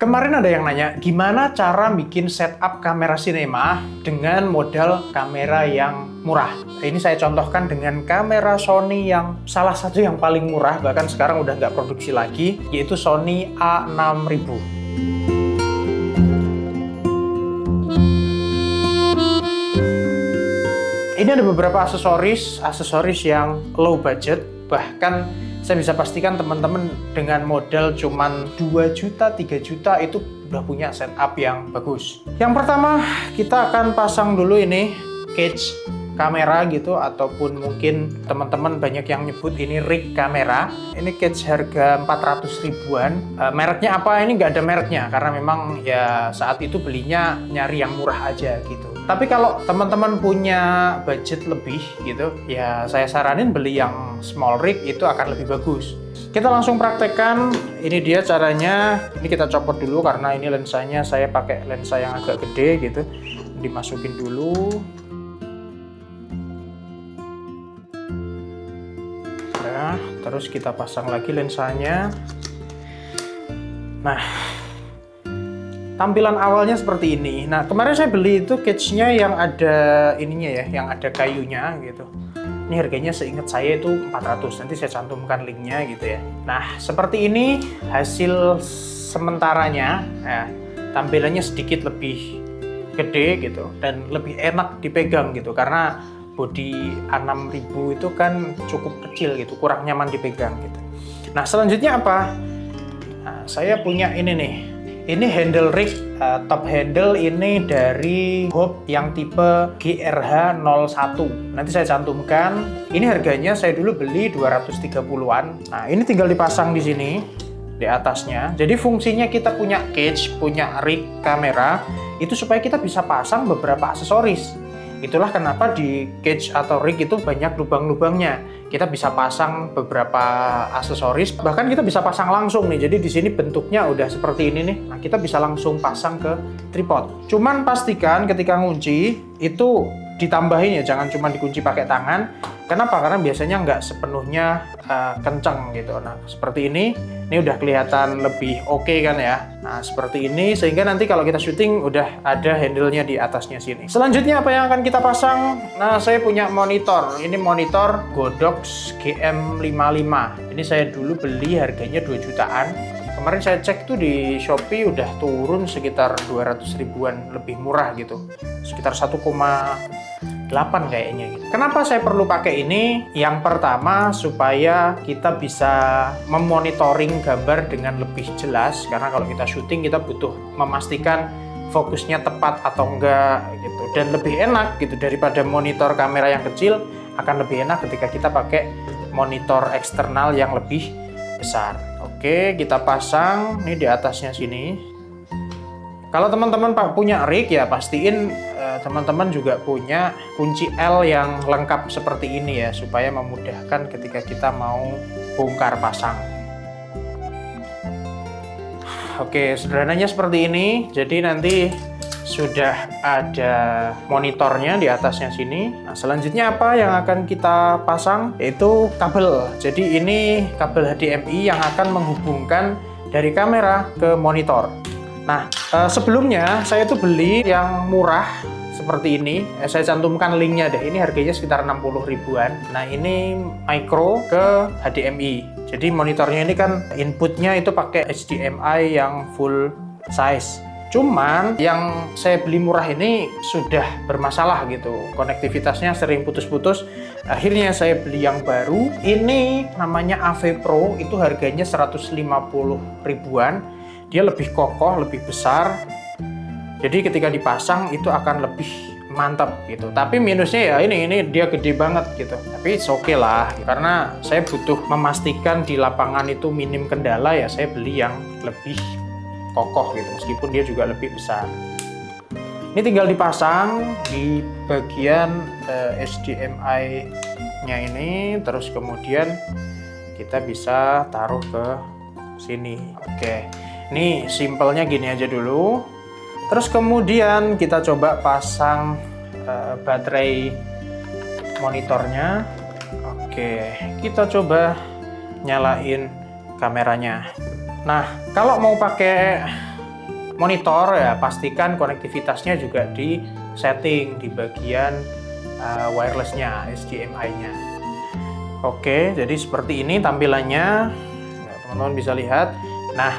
Kemarin ada yang nanya, gimana cara bikin setup kamera sinema dengan modal kamera yang murah? Ini saya contohkan dengan kamera Sony yang salah satu yang paling murah, bahkan sekarang udah nggak produksi lagi, yaitu Sony A6000. Ini ada beberapa aksesoris yang low budget, bahkan saya bisa pastikan teman-teman dengan modal cuman 2 juta, 3 juta itu udah punya setup yang bagus. Yang pertama, kita akan pasang dulu ini cage kamera gitu, ataupun mungkin teman-teman banyak yang nyebut ini rig kamera. Ini cage harga 400 ribuan. Mereknya apa? Ini nggak ada mereknya, karena memang ya saat itu belinya nyari yang murah aja gitu. Tapi kalau teman-teman punya budget lebih gitu, ya saya saranin beli yang small rig, itu akan lebih bagus. Kita langsung praktekkan. Ini dia caranya. Ini kita copot dulu karena ini lensanya saya pakai lensa yang agak gede gitu. Dimasukin dulu. Nah, terus kita pasang lagi lensanya. Nah, tampilan awalnya seperti ini. Nah, kemarin saya beli itu cage-nya yang ada ininya ya, yang ada kayunya gitu. Ini harganya seingat saya itu 400. Nanti saya cantumkan linknya gitu ya. Nah, seperti ini hasil sementaranya. Nah, tampilannya sedikit lebih gede gitu dan lebih enak dipegang gitu, karena body A6000 itu kan cukup kecil gitu, kurang nyaman dipegang gitu. Nah, selanjutnya apa? Nah, saya punya ini nih. Ini handle rig, top handle ini dari Hope yang tipe GRH01. Nanti saya cantumkan. Ini harganya saya dulu beli 230-an. Nah, ini tinggal dipasang di sini, di atasnya. Jadi fungsinya kita punya cage, punya rig kamera, itu supaya kita bisa pasang beberapa aksesoris. Itulah kenapa di cage atau rig itu banyak lubang-lubangnya. Kita bisa pasang beberapa aksesoris, bahkan kita bisa pasang langsung nih. Jadi di sini bentuknya udah seperti ini nih. Nah, kita bisa langsung pasang ke tripod. Cuman pastikan ketika ngunci itu ditambahin ya, jangan cuma dikunci pakai tangan. Kenapa? Karena biasanya nggak sepenuhnya kenceng gitu. Nah, seperti ini udah kelihatan lebih oke kan ya. Nah, seperti ini, sehingga nanti kalau kita syuting udah ada handle-nya di atasnya sini. Selanjutnya apa yang akan kita pasang? Nah, saya punya monitor. Ini monitor Godox GM55. Ini saya dulu beli harganya 2 jutaan. Kemarin saya cek tuh di Shopee udah turun sekitar 200 ribuan, lebih murah gitu. Sekitar 1,8 kayaknya gitu. Kenapa saya perlu pakai ini? Yang pertama, supaya kita bisa memonitoring gambar dengan lebih jelas, karena kalau kita syuting kita butuh memastikan fokusnya tepat atau enggak gitu, dan lebih enak gitu daripada monitor kamera yang kecil. Akan lebih enak ketika kita pakai monitor eksternal yang lebih besar. Oke, kita pasang ini di atasnya sini. Kalau teman-teman punya rig ya pastiin teman-teman juga punya kunci L yang lengkap seperti ini ya, supaya memudahkan ketika kita mau bongkar pasang. Oke, sederhananya seperti ini. Jadi nanti sudah ada monitornya di atasnya sini. Nah, selanjutnya apa yang akan kita pasang? Yaitu kabel. Jadi ini kabel HDMI yang akan menghubungkan dari kamera ke monitor. Nah, sebelumnya saya tuh beli yang murah seperti ini. Saya cantumkan linknya deh. Ini harganya sekitar 60 ribuan. Nah, ini micro ke HDMI. Jadi monitornya ini kan inputnya itu pakai HDMI yang full size. Cuman yang saya beli murah ini sudah bermasalah gitu. Konektivitasnya sering putus-putus. Akhirnya saya beli yang baru. Ini namanya AV Pro. Itu harganya 150 ribuan. Dia lebih kokoh, lebih besar. Jadi ketika dipasang itu akan lebih mantap gitu. Tapi minusnya ya ini dia gede banget gitu. Tapi it's okay lah, karena saya butuh memastikan di lapangan itu minim kendala ya, saya beli yang lebih kokoh gitu, meskipun dia juga lebih besar. Ini tinggal dipasang di bagian HDMI-nya ini, terus kemudian kita bisa taruh ke sini. Oke, ini simpelnya gini aja dulu. Terus kemudian kita coba pasang baterai monitornya. Oke, kita coba nyalain kameranya. Nah, kalau mau pakai monitor ya pastikan konektivitasnya juga di setting di bagian wirelessnya, HDMI-nya. Oke, jadi seperti ini tampilannya. Ya, teman-teman bisa lihat. Nah,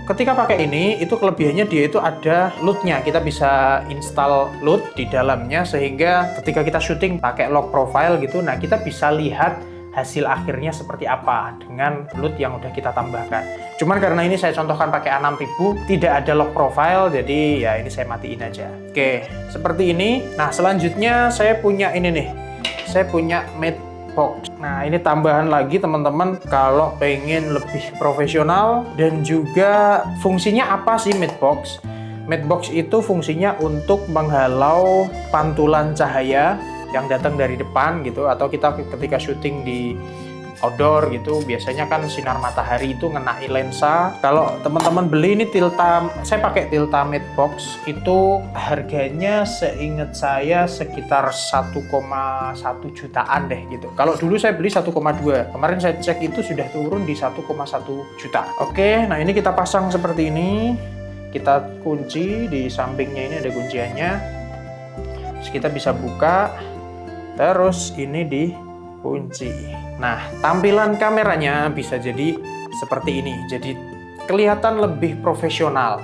ketika pakai ini, itu kelebihannya dia itu ada LUT-nya. Kita bisa install LUT di dalamnya sehingga ketika kita syuting pakai lock profile gitu, nah kita bisa lihat hasil akhirnya seperti apa dengan LUT yang udah kita tambahkan. Cuman karena ini saya contohkan pakai A6000, tidak ada lock profile, jadi ya ini saya matiin aja. Oke, seperti ini. Nah, selanjutnya saya punya ini nih. Saya punya Matebox. Nah, ini tambahan lagi teman-teman kalau pengen lebih profesional dan juga fungsinya apa sih Matebox? Matebox itu fungsinya untuk menghalau pantulan cahaya yang datang dari depan gitu, atau kita ketika syuting di outdoor gitu biasanya kan sinar matahari itu ngenai lensa. Kalau teman-teman beli ini Tilta, saya pakai Tilta Matebox, itu harganya seingat saya sekitar 1,1 jutaan deh gitu. Kalau dulu saya beli 1,2, kemarin saya cek itu sudah turun di 1,1 juta. Oke, nah ini kita pasang seperti ini, kita kunci di sampingnya, ini ada kunciannya. Terus kita bisa buka, terus ini dikunci. Nah, tampilan kameranya bisa jadi seperti ini. Jadi kelihatan lebih profesional.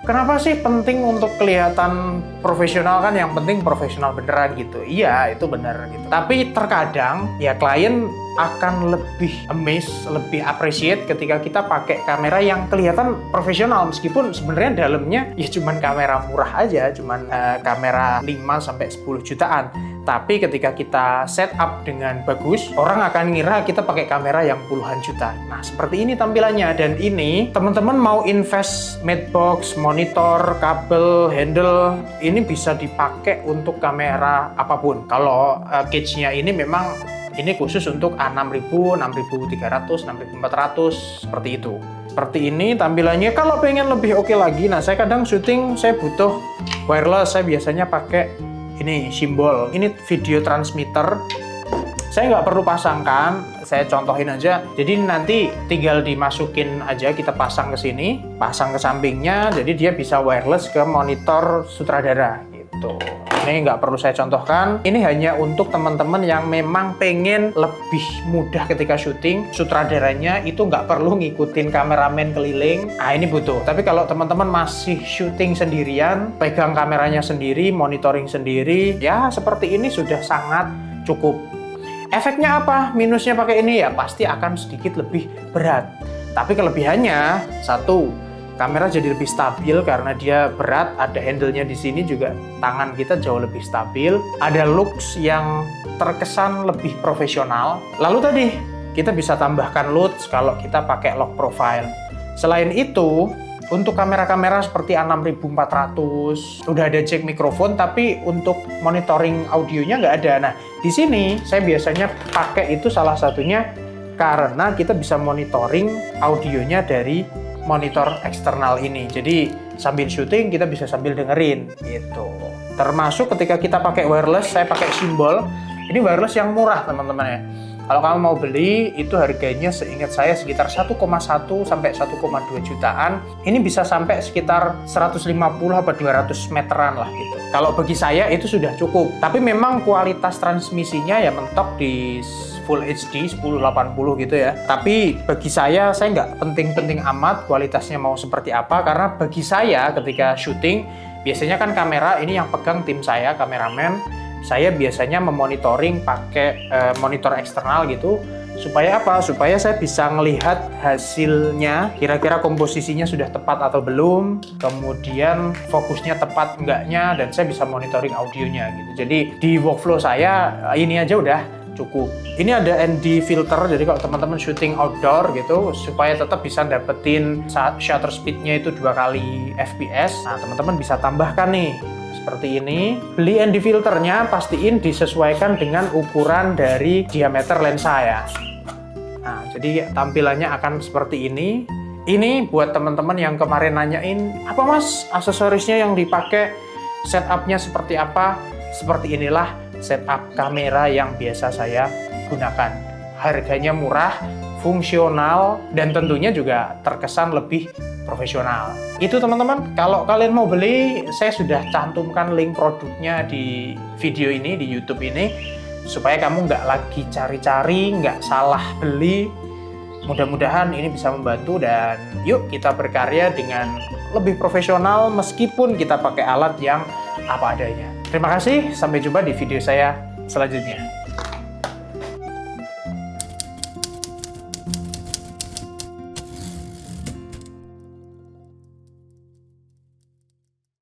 Kenapa sih penting untuk kelihatan profesional? Kan yang penting profesional beneran gitu. Iya, itu bener gitu. Tapi terkadang ya klien akan lebih amazed, lebih appreciate ketika kita pakai kamera yang kelihatan profesional, meskipun sebenarnya dalamnya ya cuman kamera murah aja, cuman kamera 5-10 jutaan. Tapi ketika kita setup dengan bagus, orang akan ngira kita pakai kamera yang puluhan juta. Nah, seperti ini tampilannya. Dan ini teman-teman mau invest Matebox, monitor, kabel, handle, ini bisa dipakai untuk kamera apapun. Kalau cage-nya ini memang ini khusus untuk A6000, 6300, 6400, seperti itu. Seperti ini tampilannya. Kalau pengen lebih oke lagi, nah saya kadang syuting, saya butuh wireless, saya biasanya pakai ini simbol. Ini video transmitter. Saya nggak perlu pasangkan, saya contohin aja. Jadi nanti tinggal dimasukin aja, kita pasang ke sini, pasang ke sampingnya, jadi dia bisa wireless ke monitor sutradara gitu. Ini nggak perlu saya contohkan. Ini hanya untuk teman-teman yang memang pengen lebih mudah ketika syuting. Sutradaranya itu nggak perlu ngikutin kameramen keliling. Nah, ini butuh. Tapi kalau teman-teman masih syuting sendirian, pegang kameranya sendiri, monitoring sendiri, ya seperti ini sudah sangat cukup. Efeknya apa? Minusnya pakai ini ya pasti akan sedikit lebih berat. Tapi kelebihannya, satu, kamera jadi lebih stabil karena dia berat, ada handle-nya di sini juga, tangan kita jauh lebih stabil, ada looks yang terkesan lebih profesional. Lalu tadi kita bisa tambahkan LUT kalau kita pakai lock profile. Selain itu, untuk kamera-kamera seperti A6400 udah ada jack mikrofon, tapi untuk monitoring audionya nggak ada. Nah, di sini saya biasanya pakai itu salah satunya karena kita bisa monitoring audionya dari monitor eksternal ini. Jadi sambil syuting kita bisa sambil dengerin gitu. Termasuk ketika kita pakai wireless, saya pakai simbol. Ini wireless yang murah teman-teman ya. Kalau kamu mau beli, itu harganya seingat saya sekitar 1,1 sampai 1,2 jutaan. Ini bisa sampai sekitar 150 atau 200 meteran lah gitu. Kalau bagi saya itu sudah cukup. Tapi memang kualitas transmisinya ya mentok di Full HD 1080 gitu ya. Tapi bagi saya nggak penting-penting amat kualitasnya mau seperti apa. Karena bagi saya ketika syuting, biasanya kan kamera ini yang pegang tim saya, kameramen. Saya biasanya memonitoring pakai monitor eksternal gitu. Supaya apa? Supaya saya bisa melihat hasilnya, kira-kira komposisinya sudah tepat atau belum, kemudian fokusnya tepat enggaknya, dan saya bisa monitoring audionya gitu. Jadi di workflow saya ini aja udah cukup. Ini ada ND filter, jadi kalau teman-teman syuting outdoor gitu, supaya tetap bisa dapetin shutter speednya itu 2 kali fps, nah teman-teman bisa tambahkan nih seperti ini. Beli ND filternya, pastiin disesuaikan dengan ukuran dari diameter lensa ya. Nah, jadi tampilannya akan seperti ini. Ini buat teman-teman yang kemarin nanyain, apa mas aksesorisnya yang dipakai, setupnya seperti apa? Seperti inilah setup kamera yang biasa saya gunakan. Harganya murah, fungsional, dan tentunya juga terkesan lebih profesional. Itu teman-teman, kalau kalian mau beli, saya sudah cantumkan link produknya di video ini, di YouTube ini, supaya kamu nggak lagi cari-cari, nggak salah beli. Mudah-mudahan ini bisa membantu dan yuk kita berkarya dengan lebih profesional meskipun kita pakai alat yang apa adanya. Terima kasih, sampai jumpa di video saya selanjutnya.